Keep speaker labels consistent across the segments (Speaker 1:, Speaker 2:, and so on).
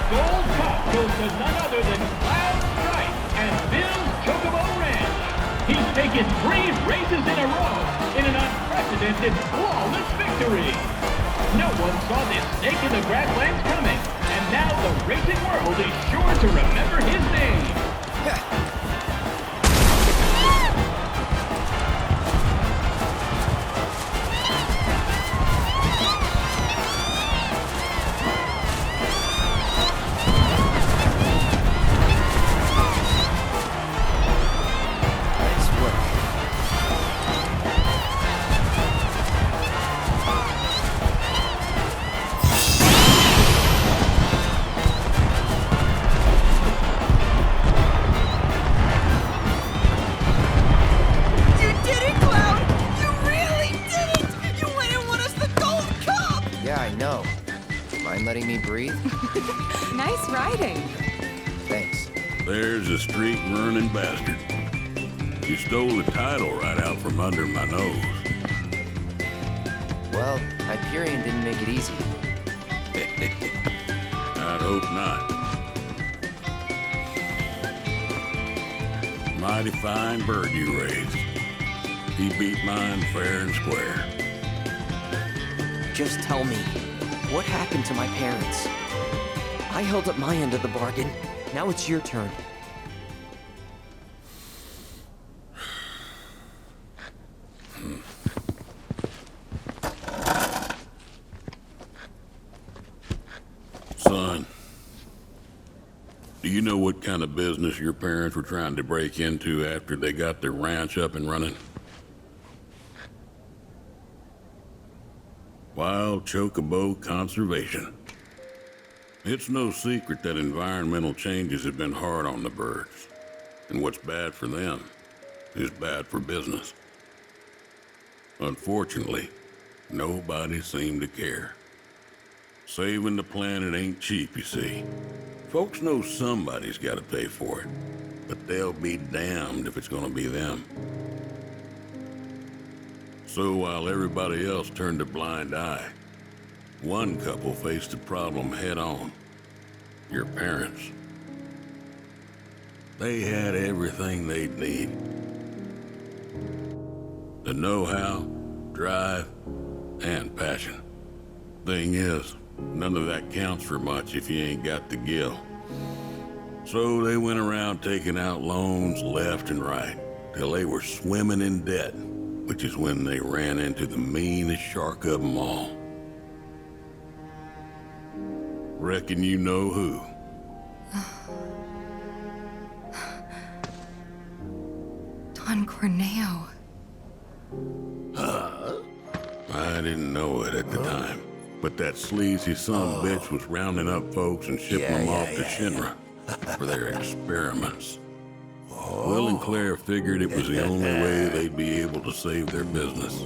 Speaker 1: Gold Cup goes to none other than Cloud Stripe and Bill's Chocobo Ranch. He's taken 3 races in a row in an unprecedented, flawless victory. No one saw this snake in the grasslands coming, and now the racing world is sure to remember his name.
Speaker 2: Letting me breathe?
Speaker 3: Nice riding.
Speaker 2: Thanks.
Speaker 4: There's a street-running bastard. You stole the title right out from under my nose.
Speaker 2: Well, Hyperion didn't make it easy.
Speaker 4: I'd hope not. Mighty fine bird you raised. He beat mine fair and square.
Speaker 5: Just tell me. What happened to my parents? I held up my end of the bargain. Now it's your turn.
Speaker 4: Son, do you know what kind of business your parents were trying to break into after they got their ranch up and running? Wild Chocobo conservation. It's no secret that environmental changes have been hard on the birds, and what's bad for them is bad for business. Unfortunately, nobody seemed to care. Saving the planet ain't cheap, you see. Folks know somebody's got to pay for it, but they'll be damned if it's gonna be them. So while everybody else turned a blind eye, one couple faced the problem head-on. Your parents. They had everything they'd need. The know-how, drive, and passion. Thing is, none of that counts for much if you ain't got the gill. So they went around taking out loans left and right, till they were swimming in debt, which is when they ran into the meanest shark of them all. Reckon you know who.
Speaker 3: Don Corneo.
Speaker 4: I didn't know it at the time, but that sleazy son-of-a-bitch was rounding up folks and shipping them off to Shinra for their experiments. Will and Claire figured it was the only way they'd be able to save their business,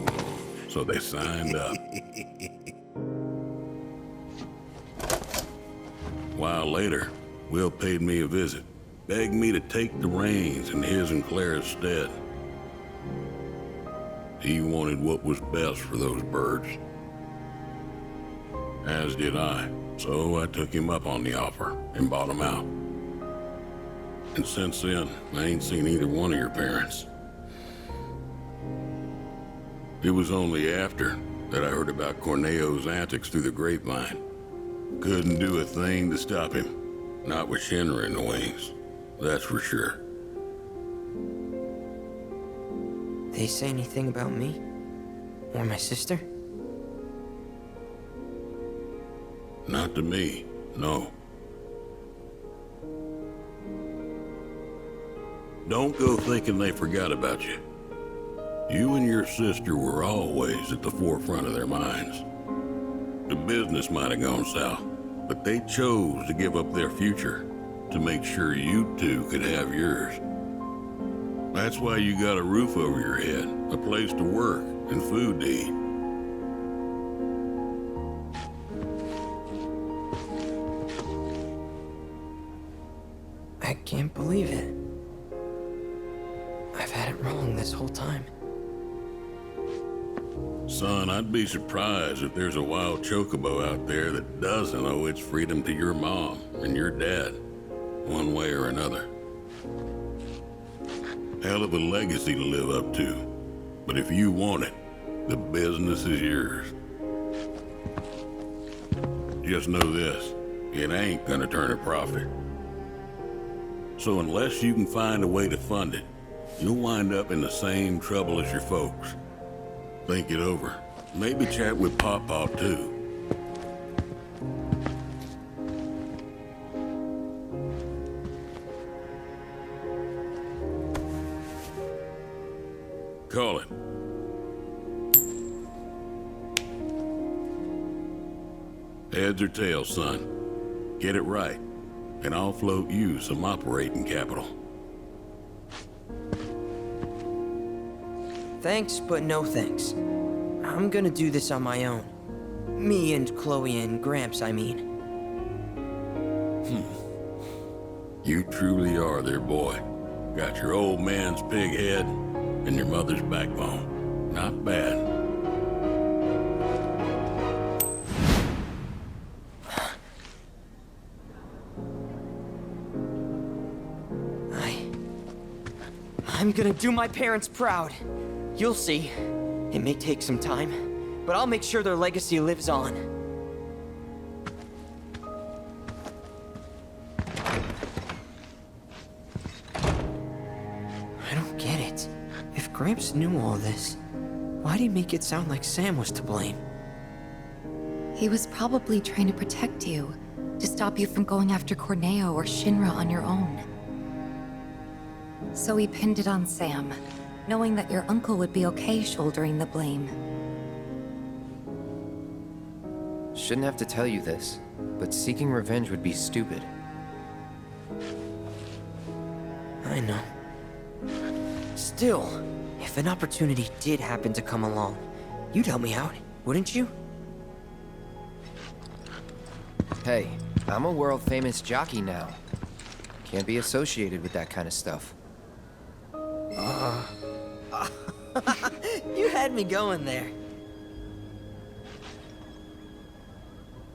Speaker 4: so they signed up. A while later, Will paid me a visit, begged me to take the reins in his and Claire's stead. He wanted what was best for those birds. As did I, so I took him up on the offer and bought him out. And since then, I ain't seen either one of your parents. It was only after that I heard about Corneo's antics through the grapevine. Couldn't do a thing to stop him. Not with Shinra in the wings, that's for sure.
Speaker 5: They say anything about me? Or my sister?
Speaker 4: Not to me, no. Don't go thinking they forgot about you. You and your sister were always at the forefront of their minds. The business might have gone south, but they chose to give up their future to make sure you two could have yours. That's why you got a roof over your head, a place to work, and food to eat.
Speaker 5: I can't believe it. I've had it wrong this whole time.
Speaker 4: Son, I'd be surprised if there's a wild chocobo out there that doesn't owe its freedom to your mom and your dad, one way or another. Hell of a legacy to live up to, but if you want it, the business is yours. Just know this, it ain't gonna turn a profit. So unless you can find a way to fund it, you'll wind up in the same trouble as your folks. Think it over. Maybe chat with Pawpaw too. Call it. Heads or tails, son. Get it right, and I'll float you some operating capital.
Speaker 5: Thanks, but no thanks. I'm gonna do this on my own. Me and Chloe and Gramps, I mean.
Speaker 4: You truly are their boy. Got your old man's pig head and your mother's backbone. Not bad.
Speaker 5: I'm gonna do my parents proud. You'll see. It may take some time, but I'll make sure their legacy lives on. I don't get it. If Gramps knew all this, why'd he make it sound like Sam was to blame?
Speaker 3: He was probably trying to protect you, to stop you from going after Corneo or Shinra on your own. So he pinned it on Sam, knowing that your uncle would be okay shouldering the blame.
Speaker 2: Shouldn't have to tell you this, but seeking revenge would be stupid.
Speaker 5: I know. Still, if an opportunity did happen to come along, you'd help me out, wouldn't you?
Speaker 2: Hey, I'm a world-famous jockey now. Can't be associated with that kind of stuff.
Speaker 5: You had me going there.